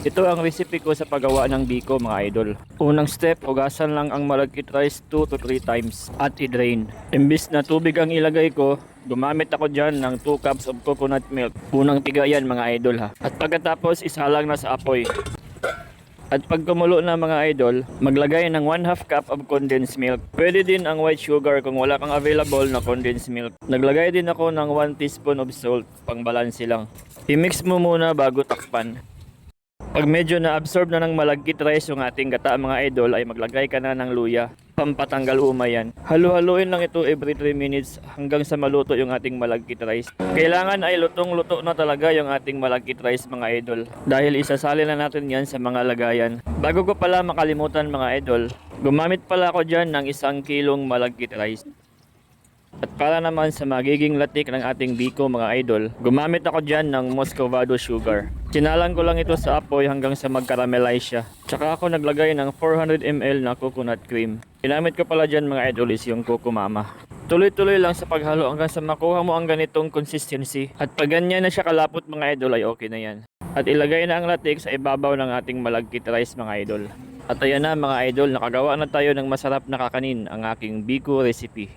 Ito ang recipe ko sa paggawa ng biko mga idol. Unang step, hugasan lang ang malagkit rice 2 to 3 times at i-drain. Imbis na tubig ang ilagay ko, gumamit ako dyan ng 2 cups of coconut milk. Unang tiga yan mga idol ha. At pagkatapos isalang na sa apoy. At pag kumulo na mga idol, maglagay ng 1/2 cup of condensed milk. Pwede din ang white sugar kung wala kang available na condensed milk. Naglagay din ako ng 1 teaspoon of salt, pang balanse lang. I-mix mo muna bago takpan. Pag medyo na-absorb na ng malagkit rice yung ating gata mga idol, ay maglagay ka na ng luya. Pampatanggal umay yan. Halu-haluin lang ito every 3 minutes hanggang sa maluto yung ating malagkit rice. Kailangan ay lutong-luto na talaga yung ating malagkit rice mga idol. Dahil isasali na natin yan sa mga lagayan. Bago ko pala makalimutan mga idol, gumamit pala ako dyan ng 1 kilong malagkit rice. At para naman sa magiging latik ng ating biko mga idol, gumamit ako dyan ng muscovado sugar. Sinalang ko lang ito sa apoy hanggang sa mag-caramelize siya. Tsaka ako naglagay ng 400 ml na coconut cream. Ginamit ko pala dyan mga idol is yung Coco Mama. Tuloy-tuloy lang sa paghalo hanggang sa makuha mo ang ganitong consistency. At pag ganyan na siya kalapot mga idol ay okay na yan. At ilagay na ang latik sa ibabaw ng ating malagkit rice mga idol. At ayan na mga idol, nakagawa na tayo ng masarap na kakanin ang aking biko recipe.